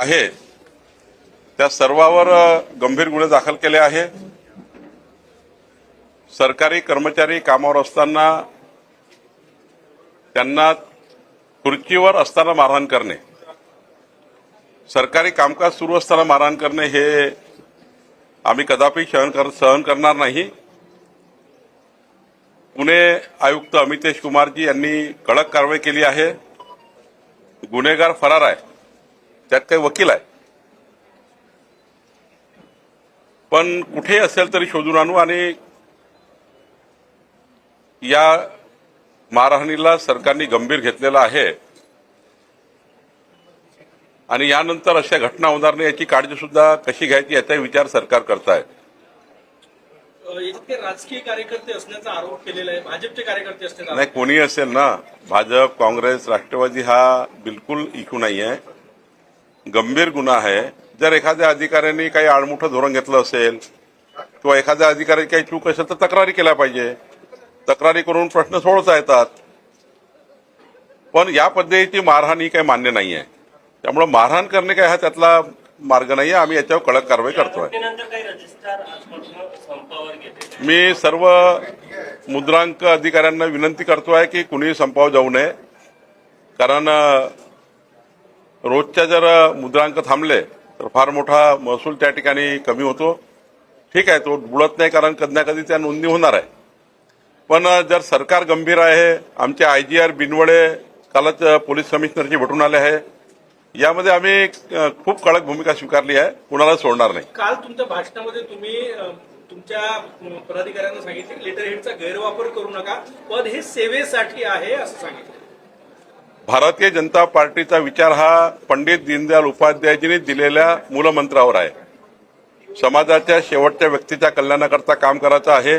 आहे त्या सर्वावर गंभीर गुन्हे दाखल केले आहे। सरकारी कर्मचारी कामावर असताना त्यांना खुर्चीवर असताना मारहाण करणे, सरकारी कामकाज सुरू असताना मारहाण करणे हे आम्ही कदापि सहन करणार नाही। पुणे आयुक्त अमितेश कुमारजी यांनी कडक कारवाई केली आहे। गुन्हेगार फरार आहे, त्यात काही वकील आहे, पण कुठे असेल तरी शोधून आणू आणि या मारहाणीला सरकारने गंभीर घेतलेला आहे आणि यानंतर अशा घटना होणार नाही याची काळजी सुद्धा कशी घ्यायची याचा विचार सरकार करत आहे। राजकीय कार्यकर्ते असण्याचा आरोप केलेला आहे, भाजपचे कार्यकर्ते असण्याचा नाही, कोणी असेल ना, भाजप, काँग्रेस, राष्ट्रवादी हा बिलकुल इशू नाही आहे, गंभीर गुन्हा आहे। जर एखाद्या अधिकाऱ्यांनी काही आडमुठं धोरण घेतलं असेल किंवा एखाद्या अधिकाऱ्याची काही चूक असेल तर तक्रारी केल्या पाहिजे, तक्रारी करून प्रश्न सोडवता येतात। पण या पद्धतीची मारहाण ही काही मान्य नाही आहे, त्यामुळे मारहाण करणे काय हा त्यातला मार्ग नाही आहे। आम्ही याच्यावर कडक कारवाई करतोय। मी सर्व मुद्रांक अधिकाऱ्यांना विनंती करतोय की कुणी संपावर जाऊ नये, कारण रोजच्या जर मुद्रांक थांबले तर फार मोठा महसूल त्या ठिकाणी कमी होतो। ठीक आहे, तो बुडत नाही कारण कधी ना कधी त्या नोंदणी होणार आहे, पण जर सरकार गंभीर आहे, आमचे आयजीआर बिनवडे कालच पोलीस कमिशनरची भेटून आले आहे, यामध्ये आम्ही खूप कडक भूमिका स्वीकारली आहे, कुणाला सोडणार नाही। काल तुमच्या भाषणामध्ये तुम्ही तुमच्या पदाधिकाऱ्यांना सांगितले लेटर हेडचा गैरवापर करू नका, पद हे सेवेसाठी आहे असं सांगितलं। भारतीय जनता पार्टीचा विचार हा पंडित दीनदयाल उपाध्यायजींनी दिलेल्या मूलमंत्रावर आहे। समाजाच्या शेवटच्या व्यक्तीच्या कल्याणाकरता काम करायचं आहे।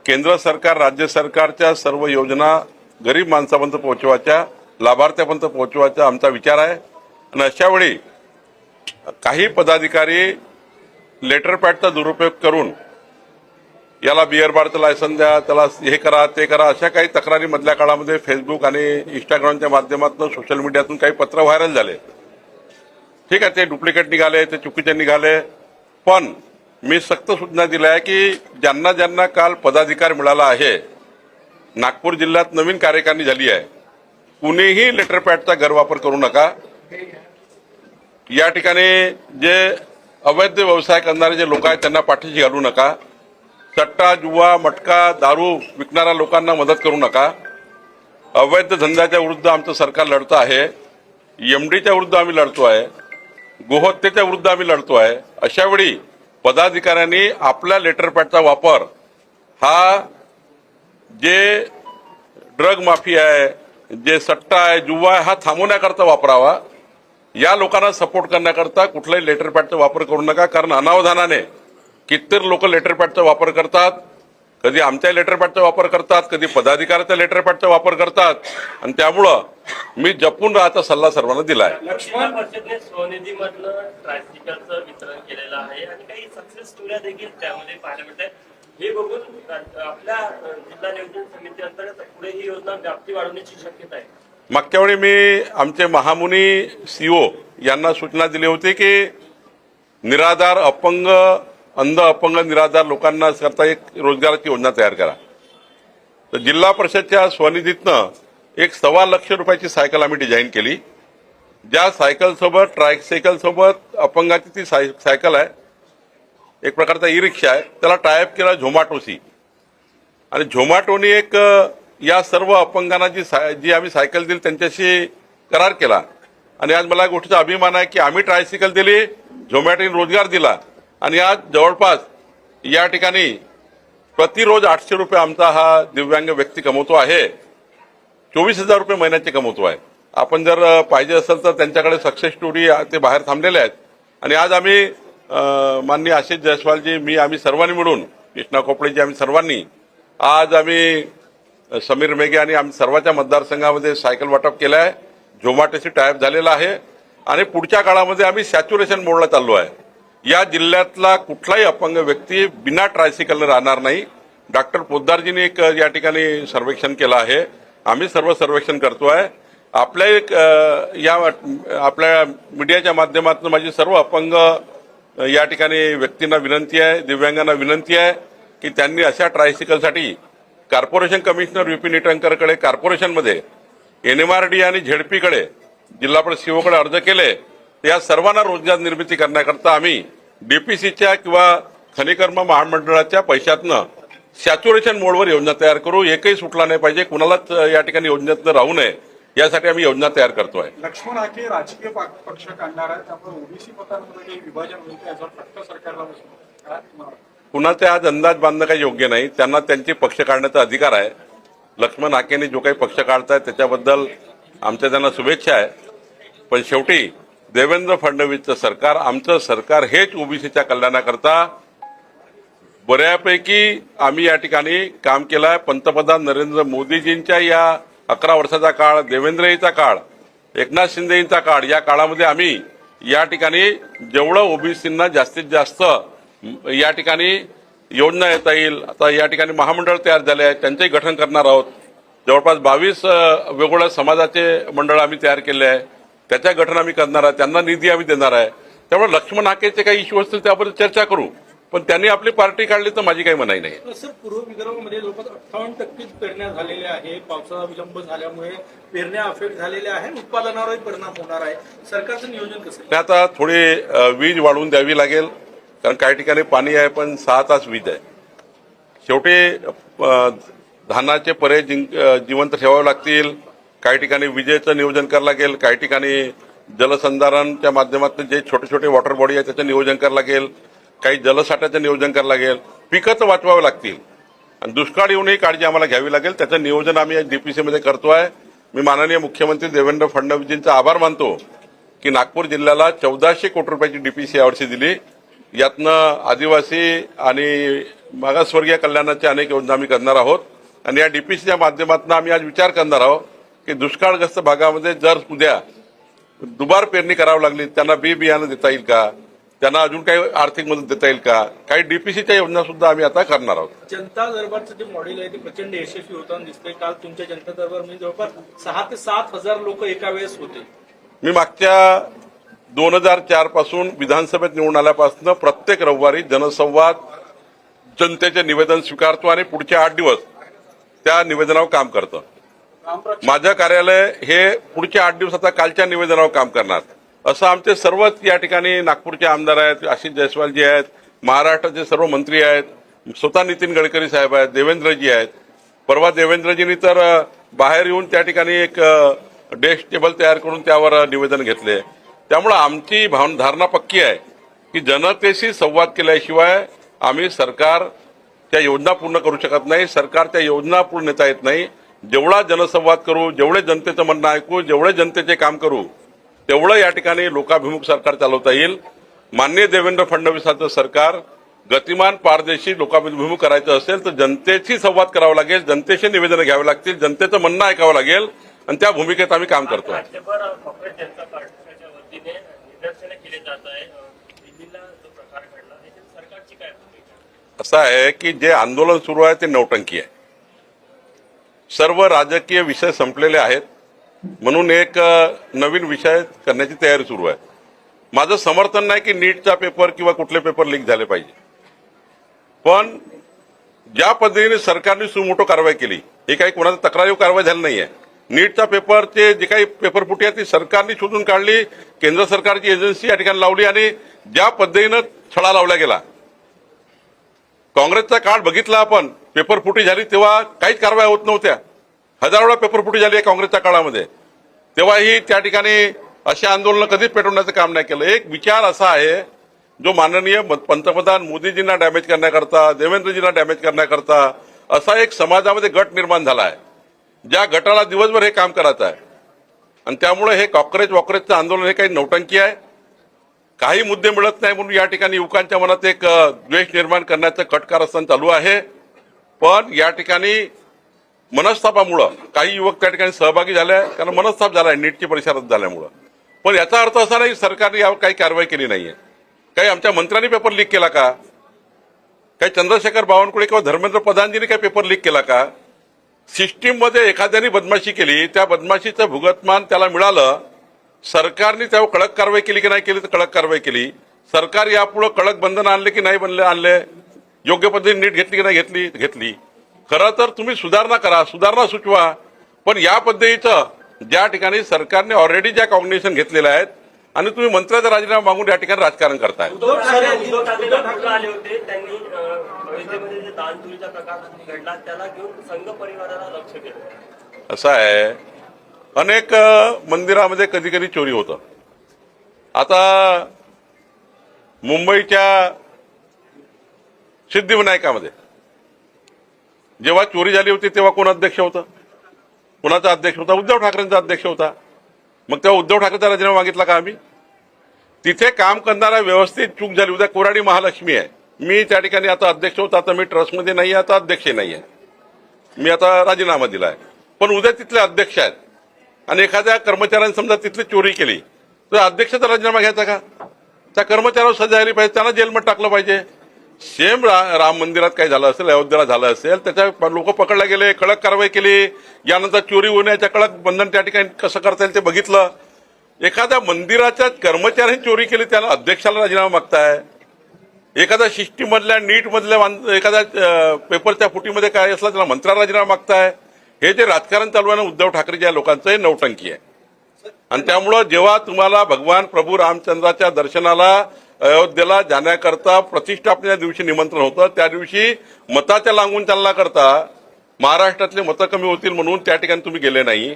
केंद्र सरकार, राज्य सरकारच्या सर्व योजना गरीब माणसापर्यंत पोहोचवायच्या, लाभार्थ्यापर्यंत पोहोचवायचा आमचा विचार आहे। आणि अशा वेळी काही पदाधिकारी लेटर पॅडचा दुरुपयोग करून याला बिअर बारचं लायसन द्या, त्याला हे करा, ते करा, अशा काही तक्रारी मधल्या काळामध्ये फेसबुक आणि इंस्टाग्रामच्या माध्यमातून, सोशल मीडियातून काही पत्र व्हायरल झाले। ठीक आहे, ते डुप्लिकेट निघाले, ते चुकीचे निघाले, पण मी सक्त सूचना दिल्या आहे की ज्यांना ज्यांना काल पदाधिकार मिळाला आहे, नागपूर जिल्ह्यात नवीन कार्यकारिणी झाली आहे, कुणीही लेटर पॅडचा गैरवापर करू नका। या ठिकाणी जे अवैध व्यवसाय करणारे जे लोक आहेत त्यांना पाठीशी घालू नका। सट्टा, जुवा, मटका, दारू विकणाऱ्या लोकांना मदत करू नका। अवैध धंद्याच्या विरुद्ध आमचं सरकार लढतं आहे, एमडीच्या विरुद्ध आम्ही लढतो आहे, गोहत्येच्या विरुद्ध आम्ही लढतो आहे। अशा वेळी पदाधिकाऱ्यांनी आपल्या लेटर पॅडचा वापर हा जे ड्रग माफिया आहे, जे सट्टा आहे, जुवा आहे, हा थांबवण्याकरता वापरावा। या लोकांना सपोर्ट करण्याकरता कुठलाही लेटर पॅडचा वापर करू नका, कारण अनावधानाने कितीतरी लोक लेटर पॅडचा वापर करतात, कधी आमच्या लेटर पॅडचा वापर करतात, कधी पदाधिकाऱ्याच्या लेटर पॅडचा वापर करतात, आणि त्यामुळं मी जपून राहायचा सल्ला सर्वांना दिला आहे। जिल्हा परिषदेने स्वनिधीमधलं ट्रायसिकलचं वितरण केलेलं आहे आणि काही सक्सेस स्टोऱ्या देखील त्यामध्ये पाहायला मिळतात। हे बघून आपल्या जिल्हा नियोजन समिती अंतर्गत पुढे ही योजना व्याप्ती वाढवण्याची शक्यता आहे। मागच्या वेळी मी आमचे महामुनी सीओ यांना सूचना दिली होती की निराधार, अपंग, अंध अपंग निराधार लोकांना करता एक रोजगाराची योजना तयार करा। तर जिल्हा परिषदच्या स्वनिधीतनं एक 1.25 लाख रुपयाची सायकल आम्ही डिझाईन केली, ज्या सायकलसोबत, ट्रायसायकलसोबत अपंगाची ती सायकल आहे, एक प्रकारचा ई रिक्षा आहे, त्याला टायअप केला झोमॅटोशी, आणि झोमॅटोनी एक या सर्व अपंगांना जी आम्ही सायकल दिली त्यांच्याशी करार केला। आणि आज मला गोष्टीचा अभिमान आहे की आम्ही ट्रायसायकल दिली, झोमॅटोने रोजगार दिला, आणि आज जवळपास या ठिकाणी प्रतिरोज 800 रुपये आमचा हा दिव्यांग व्यक्ती कमवतो आहे, 24,000 रुपये महिन्याचे कमवतो आहे। आपण जर पाहिजे असेल तर त्यांच्याकडे सक्सेस स्टोरी ते बाहेर थांबलेले आहेत। आणि आज आम्ही माननीय आशिष जयस्वालजी, मी, आम्ही सर्वांनी मिळून, कृष्णा खोपडेजी, आम्ही सर्वांनी आज आम्ही समीर मेघे आणि आम्ही सर्वांच्या मतदारसंघामध्ये सायकल वाटप केलं आहे, झोमॅटोशी टायअप झालेला आहे, आणि पुढच्या काळामध्ये आम्ही सॅच्युरेशन मोडला चाललो आहे। या जिल्ह्यातला कुठलाही अपंग व्यक्ती बिना ट्रायसिकलने राहणार नाही। डॉक्टर पोद्दारजींनी एक या ठिकाणी सर्वेक्षण केलं आहे, आम्ही सर्व सर्वेक्षण करतोय। आपल्या आपल्या मीडियाच्या माध्यमातून माझी सर्व अपंग या ठिकाणी व्यक्तींना विनंती आहे, दिव्यांगांना विनंती आहे की त्यांनी अशा ट्रायसिकलसाठी कॉर्पोरेशन कमिशनर विपिन इटनकरकडे, कॉर्पोरेशनमध्ये NMRD आणि झेडपीकडे, जिल्हा परिषद सीओकडे अर्ज केले. तर या सर्वांना रोजगार निर्मिती करण्याकरता आम्ही DPCच्या किंवा खनिकर्म महामंडळाच्या पैशातनं सॅच्युरेशन मोडवर योजना तयार करू. एकही सुटला नाही पाहिजे, कुणालाच या ठिकाणी योजनेतनं राहू नये, यासाठी आम्ही योजना तयार करतोय. लक्ष्मण हाके राजकीय पक्ष काढणार आहे, त्यामुळे ओबीसी मतांमध्ये काही विभाजन होईल याचा फटका सरकारला बसतो काय तुम्हाला? कुणाचे आज अंदाज बांधणं काही योग्य नाही. त्यांना त्यांचे पक्ष काढण्याचा अधिकार आहे. लक्ष्मण हाकेंनी जो काही पक्ष काढताय त्याच्याबद्दल आमच्या त्यांना शुभेच्छा आहे. पण शेवटी देवेंद्र फडणवीसचं सरकार, आमचं सरकार हेच ओबीसीच्या कल्याणाकरता बऱ्यापैकी आम्ही या ठिकाणी काम केलं आहे. पंतप्रधान नरेंद्र मोदीजींच्या या 11 वर्षाचा काळ, देवेंद्रजीचा काळ, एकनाथ शिंदेजींचा काळ, या काळामध्ये आम्ही या ठिकाणी जेवढं ओबीसींना जास्तीत जास्त या ठिकाणी योजना येता येईल, आता या ठिकाणी महामंडळ तयार झाले आहे, त्यांचंही गठन करणार आहोत. जवळपास 22 वेगवेगळ्या समाजाचे मंडळ आम्ही तयार केले आहे, त्याच्या गठन आम्ही करणार आहे, त्यांना निधी आम्ही देणार आहे. त्यामुळे लक्ष्मण हाकेचे काही इश्यू असतील त्याबद्दल चर्चा करू, पण त्यांनी आपली पार्टी काढली तर माझी काही मनाई नाही. सर, पूर्व विदर्भामध्ये जवळपास 58% पेरण्या झालेल्या आहे. पावसाचा विलंब झाल्यामुळे पेरण्या अफेक्ट झालेल्या आहे, उत्पादनावरही परिणाम होणार आहे. सरकारचं नियोजन कसं आहे? आता थोडी वीज वाढवून द्यावी लागेल, कारण काही ठिकाणी पाणी आहे पण 6 तास वीज आहे. शेवटी धानाचे परे जिवंत ठेवावे लागतील. काही ठिकाणी विजेचं नियोजन करावं लागेल, काही ठिकाणी जलसंधारणच्या माध्यमातून जे छोटे छोटे वॉटर बॉडी आहे त्याचं नियोजन करावं लागेल, काही जलसाठ्याचं नियोजन करावं लागेल, पिकं तर वाचवावं लागतील आणि दुष्काळ येऊनही काळजी आम्हाला घ्यावी लागेल. त्याचं नियोजन आम्ही DPCमध्ये करतोय. मी माननीय मुख्यमंत्री देवेंद्र फडणवीसजींचा आभार मानतो की नागपूर जिल्ह्याला 1400 कोटी रुपयाची DPC यावर्षी दिली. यातनं आदिवासी आणि मागासवर्गीय कल्याणाच्या अनेक योजना आम्ही करणार आहोत आणि या DPCच्या माध्यमातून आम्ही आज विचार करणार आहोत की दुष्काळग्रस्त भागामध्ये जर उद्या दुबार पेरणी करावी लागली, त्यांना बियाणं देता येईल का, त्यांना अजून काही आर्थिक मदत देता येईल का, काही DPCच्या योजना सुद्धा आम्ही आता करणार आहोत. जनता दरबारचं जे मॉडेल आहे ते प्रचंड यशस्वी होताना दिसतंय. काल तुमच्या जनता दरबारमध्ये जवळपास 6 ते 7 हजार लोक एका वेळेस होते. मी मागच्या 2004 पासून विधानसभेत निवडून आल्यापासून प्रत्येक रविवारी जनसंवाद, जनतेचे निवेदन स्वीकारतो आणि पुढचे 8 दिवस त्या निवेदनावर काम करतो. माझं कार्यालय हे पुढच्या 8 दिवसाचा कालच्या निवेदनावर काम करणार. असं आमचे सर्वच या ठिकाणी नागपूरचे आमदार आहेत, आशिष जयस्वालजी आहेत, महाराष्ट्राचे सर्व मंत्री आहेत, स्वतः नितीन गडकरी साहेब आहेत, देवेंद्रजी आहेत. परवा देवेंद्रजींनी तर बाहेर येऊन त्या ठिकाणी एक डेस्क टेबल तयार करून त्यावर निवेदन घेतले. त्यामुळे आमची धारणा पक्की आहे की जनतेशी संवाद केल्याशिवाय आम्ही सरकार त्या योजना पूर्ण करू शकत नाही, सरकार त्या योजना पूर्ण नेता येत नाही. जेवढा जनसंवाद करू, जेवढे जनतेचं म्हणणं ऐकू, जेवढे जनतेचे काम करू, तेवढं या ठिकाणी लोकाभिमुख सरकार चालवता येईल. माननीय देवेंद्र फडणवीसांचं सरकार गतिमान, पारदर्शी, लोकाभिमुख करायचं असेल तर जनतेशी संवाद करावा लागेल, जनतेशी निवेदनं घ्यावी लागतील, जनतेचं म्हणणं ऐकावं लागेल आणि त्या भूमिकेत आम्ही काम करतो. राज्यभर काँग्रेस जनता पार्टीच्या वतीने निदर्शने केले जात आहे. दिल्लीला जो प्रकार घडला त्याच्यात सरकारची काय भूमिका? असं आहे की जे आंदोलन सुरू आहे ते नौटंकी आहे. सर्व राजकीय विषय संपलेले आहेत म्हणून एक नवीन विषय करण्याची तयारी सुरू आहे. माझं समर्थन नाही की नीटचा पेपर किंवा कुठले पेपर लीक झाले पाहिजे, पण ज्या पद्धतीने सरकारने सुमोटो कारवाई केली, ही काही कोणाचा तक्रारीव कारवाई झाली नाहीये. नीटच्या पेपरचे जे काही पेपरफुटी आहे ती सरकारने शोधून काढली, केंद्र सरकारची एजन्सी या ठिकाणी लावली आणि ज्या पद्धतीनं छळा लावला गेला. काँग्रेसचा काळ बघितला आपण, पेपरफुटी झाली तेव्हा काहीच कारवाई होत नव्हत्या. हजारो वेळा पेपरफुटी झाली आहे काँग्रेसच्या काळामध्ये, तेव्हाही त्या ठिकाणी अशी आंदोलनं कधीच पेटवण्याचं काम नाही केलं. एक विचार असा आहे जो माननीय पंतप्रधान मोदीजींना डॅमेज करण्याकरता, देवेंद्रजींना डॅमेज करण्याकरता असा एक समाजामध्ये गट निर्माण झाला आहे, ज्या गटाला दिवसभर हे काम करायचं आहे. आणि त्यामुळे हे वॉकरेजचं आंदोलन हे काही नौटंकी आहे. काही मुद्दे मिळत नाही म्हणून या ठिकाणी युवकांच्या मनात एक द्वेष निर्माण करण्याचं कट कारस्थान चालू आहे. पण या ठिकाणी मनस्तापामुळं काही युवक त्या ठिकाणी सहभागी झाले आहे, कारण मनस्ताप झाला आहे नीटची परीक्षा रद्द झाल्यामुळं. पण याचा अर्थ असा नाही सरकारने यावर काही कारवाई केली नाहीये. काही आमच्या मंत्र्यांनी पेपर लीक केला का? काही चंद्रशेखर बावनकुळे किंवा धर्मेंद्र प्रधानजींनी काही पेपर लीक केला का? सिस्टीममध्ये एखाद्याने बदमाशी केली, त्या बदमाशीचं भुगतमान त्याला मिळालं, सरकारने त्यावर कडक कारवाई केली की नाही केली तर कडक कारवाई केली, सरकार यापुढे कडक बंधनं आणले की नाही आणले, योग्य पद्धतीने नीट घेतली की नाही घेतली. खरं तर तुम्ही सुधारणा करा, सुधारणा सुचवा, पण या पद्धतीचं ज्या ठिकाणी सरकारने ऑलरेडी ज्या कॉग्निशन घेतलेल्या आहेत आणि तुम्ही मंत्र्याचा राजीनामा मागून या ठिकाणी राजकारण करताय. उद्धव ठाकरे आले होते, त्यांनी अयोध्येमध्ये जे दानचोरीचा प्रकार घडला त्याला घेऊन संघ परिवाराला लक्ष केलं. असं आहे, अनेक मंदिरामध्ये कधी कधी चोरी होतं. आता मुंबईच्या सिद्धिविनायकामध्ये जेव्हा चोरी झाली होती तेव्हा कोण अध्यक्ष होतं? कोणाचा अध्यक्ष होता? उद्धव ठाकरेंचा अध्यक्ष होता. मग तेव्हा उद्धव ठाकरेंचा राजीनामा मागितला का आम्ही? तिथे काम करणारा व्यवस्थित चूक झाली. उद्या कोराडी महालक्ष्मी आहे, मी त्या ठिकाणी आता अध्यक्ष होता, आता मी ट्रस्टमध्ये नाही आहे, आता अध्यक्ष नाही आहे, मी आता राजीनामा दिलाय. पण उद्या तिथले अध्यक्ष आहेत आणि एखाद्या कर्मचाऱ्याने समजा तिथली चोरी केली तर अध्यक्षाचा राजीनामा घ्यायचा का? त्या कर्मचाऱ्यावर सजा झाली पाहिजे, त्यांना जेलमध्ये टाकलं पाहिजे. सेम राम मंदिरात काय झालं असेल, अयोध्येला झालं असेल, त्याच्या लोक पकडले गेले, कडक कारवाई केली, यानंतर चोरी होण्याच्या कडक बंधन त्या ठिकाणी कसं करता येईल ते बघितलं. एखाद्या मंदिराच्या कर्मचाऱ्यांनी चोरी केली त्याला अध्यक्षाला राजीनामा मागताय. एखाद्या सिस्टीममधल्या नीटमधल्या एखाद्या पेपरच्या फुटीमध्ये काय असला त्याला मंत्र्याला राजीनामा मागताय. हे जे राजकारण चालू आहे ना उद्धव ठाकरेच्या लोकांचं, हे नौटंकी आहे. आणि त्यामुळं जेव्हा तुम्हाला भगवान प्रभू रामचंद्राच्या दर्शनाला अयोध्येला जाण्याकरता प्रतिष्ठापनेच्या दिवशी निमंत्रण होतं, त्या दिवशी मताच्या लागून चालना करता महाराष्ट्रातले मतं कमी होतील म्हणून त्या ठिकाणी तुम्ही गेले नाही.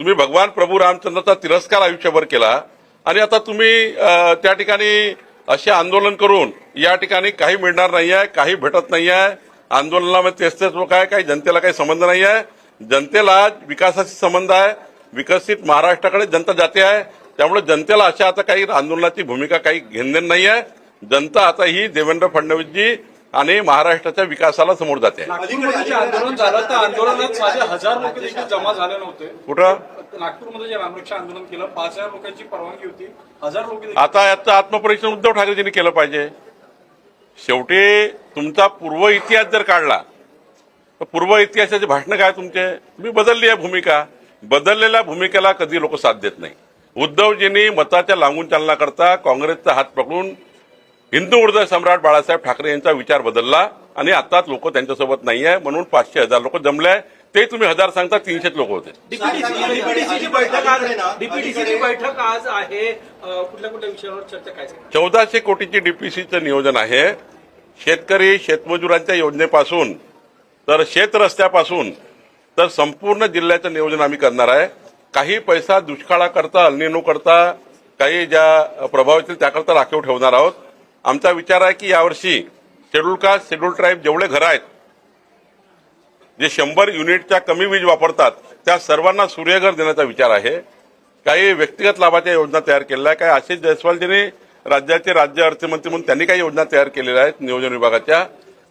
तुम्ही भगवान प्रभू रामचंद्राचा तिरस्कार आयुष्यभर केला आणि आता तुम्ही त्या ठिकाणी असे आंदोलन करून या ठिकाणी काही मिळणार नाही आहे, काही भेटत नाही आहे. आंदोलनामध्ये तेच लोक आहे, काही जनतेला काही संबंध नाही आहे. जनतेला विकासाशी संबंध आहे, विकसित महाराष्ट्राकडे जनता जाते आहे. त्यामुळे जनतेला अशा आता काही आंदोलनाची भूमिका काही घेणं नाही आहे. जनता आता ही देवेंद्र फडणवीसजी आणि महाराष्ट्राच्या विकासाला समोर जाते. नागपूरमध्ये जे आंदोलन झालं त्या आंदोलनात माझे 1000 लोक देखील जमा झाले नव्हते. कुठं? नागपूरमध्ये जे रामरक्षा आंदोलन केलं 5000 लोकांची परवानगी होती, 1000 लोक आता याचं आत्मपरीक्षण उद्धव ठाकरेजींनी केलं पाहिजे. शेवटी तुमचा पूर्व इतिहास जर काढला तर पूर्व इतिहासाचे भाषणं काय तुमचे? तुम्ही बदलली आहे भूमिका. बदललेल्या भूमिकेला कधी लोक साथ देत नाही. उद्धवजींनी मताच्या लागून चालना करता काँग्रेसचा हात पकडून हिंदू हृदय सम्राट बाळासाहेब ठाकरे यांचा विचार बदलला आणि आताच लोक त्यांच्यासोबत नाही आहे म्हणून 500,000 लोक जमले आहे. ते तुम्ही 1000 सांगता, 300 लोक होते. डीपीटीसीची बैठक आज आहे, कुठल्या कुठल्या विषयावर चर्चा काय? 1400 कोटीची डीपीसीचं नियोजन आहे. शेतकरी शेतमजुरांच्या योजनेपासून तर शेत रस्त्यापासून तर संपूर्ण जिल्ह्याचं नियोजन आम्ही करणार आहे. काही पैसा दुष्काळाकरता, अल्निनो करता, काही ज्या प्रभावित त्याकरता राखीव ठेवणार आहोत. आमचा विचार आहे की यावर्षी शेड्यूल कास्ट, शेड्यूल ट्राईब जेवढे घरं आहेत जे 100 युनिटच्या कमी वीज वापरतात त्या सर्वांना सूर्यघर देण्याचा विचार आहे. काही व्यक्तिगत लाभाच्या योजना तयार केलेल्या आहेत. काही आशिष जयस्वालजींनी राज्याचे राज्य अर्थमंत्री म्हणून त्यांनी काही योजना तयार केलेल्या आहेत नियोजन विभागाच्या.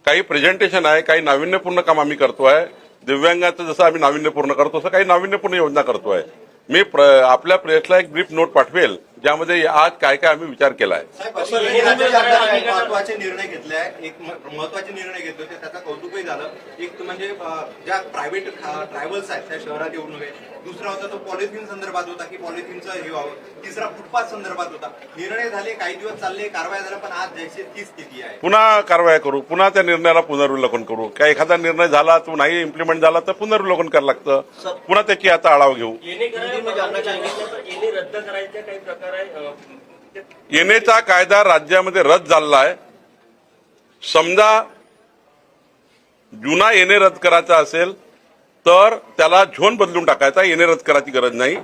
काही प्रेझेंटेशन आहे, काही नाविन्यपूर्ण काम आम्ही करतोय. दिव्यांगाचं जसं आम्ही नाविन्यपूर्ण करतो तसं काही नाविन्यपूर्ण योजना करतोय. मी आपल्या प्रेसला एक ब्रीफ नोट पाठवेल ज्यामध्ये आज काय काय आम्ही विचार केला आहे. महत्वाचे निर्णय घेतले आहे. एक महत्वाचे निर्णय घेतले होते, त्याचा कौतुकही झालं. एक म्हणजे ज्या प्रायव्हेट ट्रॅव्हल्स आहेत त्या शहरात येऊ नये. दुसरा होता तो पॉलिथिन संदर्भात होता की पॉलिथिनचं हे व्हावं. तिसरा फुटपाथ संदर्भात होता. निर्णय झाले, काही दिवस चालले, कारवाया झाल्या, पण आज जैसे ती स्थिती आहे. पुन्हा कारवाया करू, पुन्हा त्या निर्णयाला पुनर्विलोकन करू. काय एखादा निर्णय झाला तो नाही इम्प्लिमेंट झाला तर पुनर्विलोकन करावं लागतं. पुन्हा त्याची आता आढावा घेऊ. येणे रद्द करायचे काही प्रकार आहे. येणेचा कायदा राज्यामध्ये रद्द झालेला आहे. समजा जुना येणे रद्द करायचा असेल तर त्याला झोन बदलून टाकायचा, येणे रद्द करायची गरज नाही.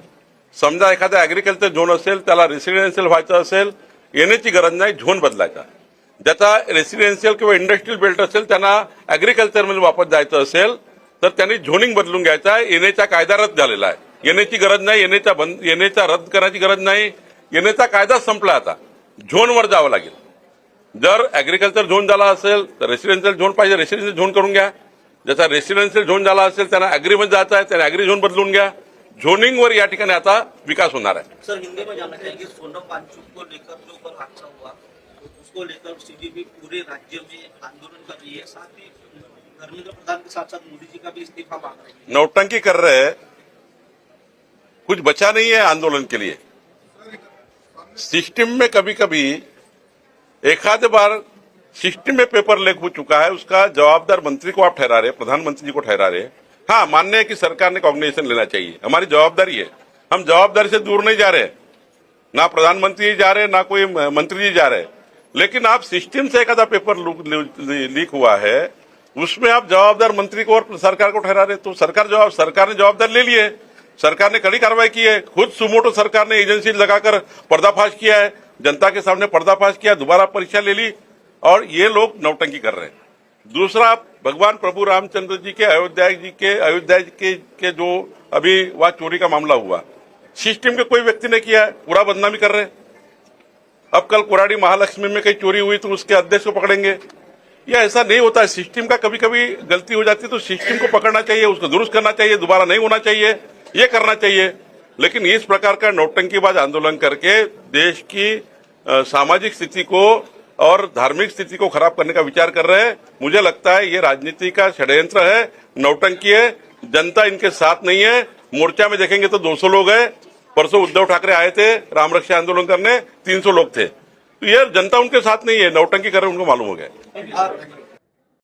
समजा एखादा ऍग्रिकल्चर झोन असेल त्याला रेसिडेन्शियल व्हायचं असेल, येण्याची गरज नाही, झोन बदलायचा. ज्याचा रेसिडेन्शियल किंवा इंडस्ट्रियल बेल्ट असेल त्यांना ऍग्रिकल्चरमध्ये वापस जायचं असेल तर त्यांनी झोनिंग बदलून घ्यायचा. येण्याचा कायदा रद्द झालेला आहे. येण्याची गरज नाही, येण्याचा रद्द करायची गरज नाही. येण्याचा कायदा संपला. आता झोनवर जावं लागेल. जर ऍग्रिकल्चर झोन झाला असेल तर रेसिडेन्शियल झोन पाहिजे, रेसिडेन्शियल झोन करून घ्या. ज्याचा रेसिडेन्शियल झोन झाला असेल त्यांना अॅग्रीमध्ये जायचं आहे, त्यांना अॅग्री झोन बदलून घ्या. झोनिंगवर या ठिकाणी आता विकास होणार आहे. सर, हिंदी में जानना चाहिए सोनम वांगचुक को लेकर जो कल हादसा हुआ उसको लेकर सीडीपी पूरे राज्य में आंदोलन कर रही है, साथ ही धर्मेंद्र प्रधान के साथ साथ मोदी जी का भी इस्तीफा मांग रहे हैं। नौटंकी कर रहे हैं, कुछ बचा नहीं है आंदोलन के लिए। सिस्टम में कभी कभी एक आध बार सिस्टम में पेपर लीक हो चुका है, उसका जवाबदार मंत्री को आप ठहरा रहे, प्रधानमंत्री जी को ठहरा रहे। हाँ, मान्य है कि सरकार ने कॉग्निशन लेना चाहिए, हमारी जवाबदारी है। हम जवाबदारी से दूर नहीं जा रहे, ना प्रधानमंत्री जी जा रहे, ना कोई मंत्री जी जा रहे। लेकिन आप सिस्टम से एक आधा पेपर लीक हुआ है, उसमें आप जवाबदार मंत्री को और सरकार को ठहरा रहे। तो सरकार ने जवाबदारी ले ली है, सरकार ने कड़ी कार्रवाई की है। खुद सुमोटो सरकार ने एजेंसी लगाकर पर्दाफाश किया है, जनता के सामने पर्दाफाश किया, दोबारा परीक्षा ले ली, और ये लोग नौटंकी कर रहे हैं। दूसरा, भगवान प्रभु रामचंद्र जी के अयोध्या के जो अभी वहां चोरी का मामला हुआ, सिस्टम के कोई व्यक्ति ने किया है, पूरा बदनामी कर रहे हैं। अब कल कुराड़ी महालक्ष्मी में कहीं चोरी हुई तो उसके अध्यक्ष को पकड़ेंगे। या ऐसा नहीं होता है, सिस्टम का कभी कभी गलती हो जाती है तो सिस्टम को पकड़ना चाहिए, उसको दुरुस्त करना चाहिए, दोबारा नहीं होना चाहिए, ये करना चाहिए। लेकिन इस प्रकार का नौटंकीबाज आंदोलन करके देश की सामाजिक स्थिति को और धार्मिक स्थिति को खराब करने का विचार कर रहे हैं। मुझे लगता है ये राजनीति का षड्यंत्र है, नौटंकी है। जनता इनके साथ नहीं है। मोर्चा में देखेंगे तो 200 लोग हैं। परसों उद्धव ठाकरे आए थे राम रक्षा आंदोलन करने, 300 लोग थे। तो ये जनता उनके साथ नहीं है, नौटंकी कर रहे, उनको मालूम हो गया।